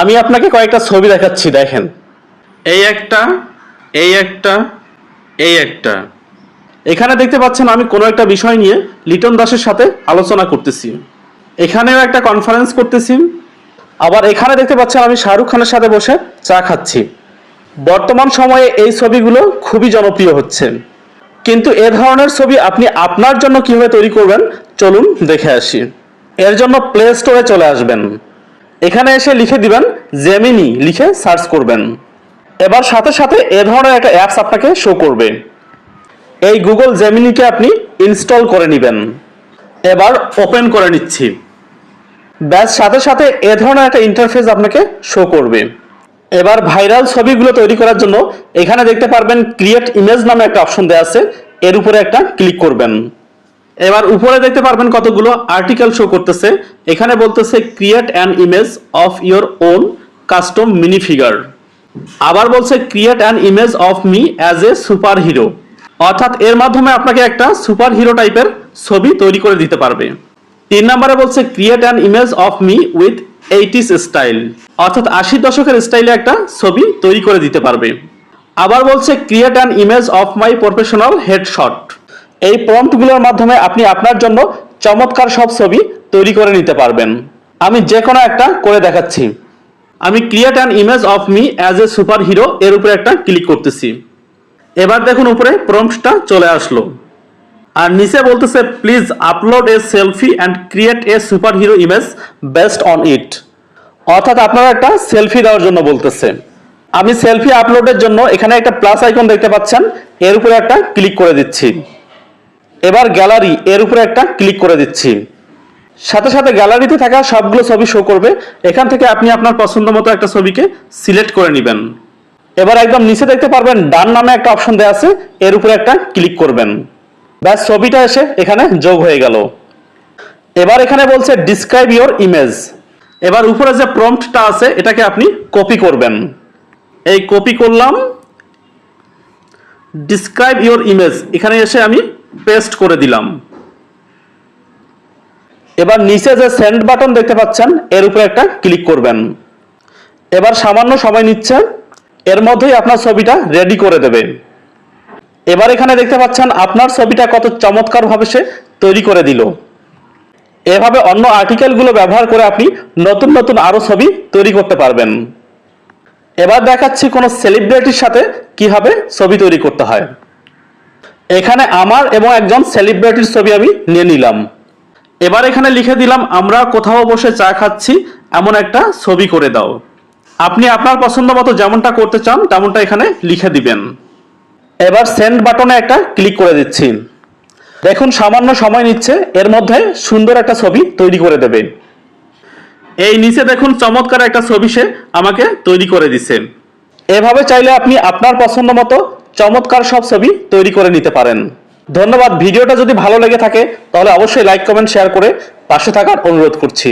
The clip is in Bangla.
আমি আপনাকে কয়েকটা ছবি দেখাচ্ছি, দেখেন। এই একটা, এই একটা, এই একটা। এখানে দেখতে পাচ্ছেন আমি কোনো একটা বিষয় নিয়ে লিটন দাসের সাথে আলোচনা করতেছি। এখানেও একটা কনফারেন্স করতেছি। আবার এখানে দেখতে পাচ্ছেন আমি শাহরুখ খানের সাথে বসে চা খাচ্ছি। বর্তমান সময়ে এই ছবিগুলো খুবই জনপ্রিয় হচ্ছে। কিন্তু এ ধরনের ছবি আপনি আপনার জন্য কিভাবে তৈরি করবেন, চলুন দেখে আসি। এর জন্য প্লে স্টোরে চলে আসবেন। এখানে এসে লিখে দিবেন জেমিনি, লিখে সার্চ করবেন। এবার সাথে সাথে এ ধরনের একটা অ্যাপস আপনাকে শো করবে। এই গুগল জেমিনিকে আপনি ইনস্টল করে নেবেন। এবার ওপেন করে নিচ্ছি। ব্যাস সাথে সাথে এ ধরনের একটা ইন্টারফেস আপনাকে শো করবে। এবার ভাইরাল ছবিগুলো তৈরি করার জন্য এখানে দেখতে পারবেন ক্রিয়েট ইমেজ নামে একটা অপশন দেওয়া আছে, এর উপরে একটা ক্লিক করবেন। এবার উপরে দেখতে পারবেন কতগুলো আর্টিকেল শো করতেছে। এখানে বলতেছে create an image of your own custom mini figure. আবার বলছে create an image of me as a super hero, অর্থাৎ এর মাধ্যমে আপনাকে একটা সুপার হিরো টাইপের ছবি তৈরি করে দিতে পারবে। 3 নম্বরে বলছে create an image of me with 80s style, অর্থাৎ 80 দশকের স্টাইলে একটা ছবি তৈরি করে দিতে পারবে। আবার বলছে create an image of my professional headshot. এই প্রম্পটগুলোর মাধ্যমে আপনি আপনার জন্য চমৎকার সব ছবি তৈরি করে নিতে পারবেন। আমি যে কোনো একটা করে দেখাচ্ছি। আমি create an image of me as a super hero এর উপরে একটা ক্লিক করতেছি। এবার দেখুন উপরে প্রম্পটটা চলে আসলো। আর নিচে বলতেছে please upload a selfie and create a super hero image based on it, অর্থাৎ আপনারা একটা সেলফি দেওয়ার জন্য বলতেছে। আমি সেলফি আপলোডের জন্য এখানে একটা প্লাস আইকন দেখতে পাচ্ছেন, এর উপরে একটা ক্লিক করে দিচ্ছি। এবার গ্যালারি, এর উপরে একটা ক্লিক করে দিচ্ছি। সাথে সাথে গ্যালারিতে থাকা সবগুলো ছবি শো করবে। এখান থেকে আপনি আপনার পছন্দ মতো একটা ছবিকে সিলেক্ট করে নেবেন। এবার একদম নিচে দেখতে পারবেন ডান নামে একটা অপশন দেওয়া আছে, এর উপরে একটা ক্লিক করবেন। ব্যাস ছবিটা এসে এখানে যোগ হয়ে গেল। এবার এখানে বলছে ডিসক্রাইব ইওর ইমেজ। এবার উপরে যে প্রম্পটটা আছে এটাকে আপনি কপি করবেন। এই কপি করলাম। ডিসক্রাইব ইওর ইমেজ এখানে এসে আমি পেস্ট করে দিলাম। এবার নিচে যে সেন্ড বাটন দেখতে পাচ্ছেন এর উপরে একটা ক্লিক করবেন। এবার সামান্য সময় নিচ্ছে, এর মধ্যেই আপনার ছবিটা রেডি করে দেবে। এবার এখানে দেখতে পাচ্ছেন আপনার ছবিটা কত চমৎকার ভাবে সে তৈরি করে দিল। এভাবে অন্য আর্টিকেলগুলো ব্যবহার করে আপনি নতুন নতুন আরো ছবি তৈরি করতে পারবেন। এবার দেখাচ্ছি কোন সেলিব্রিটির সাথে কিভাবে ছবি তৈরি করতে হয়। এখানে আমার এবং একজন সেলিব্রিটির ছবি আমি নিয়ে নিলাম। এবার এখানে লিখে দিলাম আমরা কোথাও বসে চা খাচ্ছি এমন একটা ছবি করে দাও। আপনি আপনার পছন্দ মতো যেমনটা করতে চান তেমনটা এখানে লিখে দিবেন। এবার সেন্ড বাটনে একটা ক্লিক করে দিচ্ছি। দেখুন সামান্য সময় নিচ্ছে, এর মধ্যে সুন্দর একটা ছবি তৈরি করে দেবে। এই নিচে দেখুন চমৎকার একটা ছবি সে আমাকে তৈরি করে দিচ্ছে। এভাবে চাইলে আপনি আপনার পছন্দ মতো চমৎকার সব ছবি তৈরি করে নিতে পারেন। ধন্যবাদ। ভিডিওটা যদি ভালো লেগে থাকে তাহলে অবশ্যই লাইক, কমেন্ট, শেয়ার করে পাশে থাকার অনুরোধ করছি।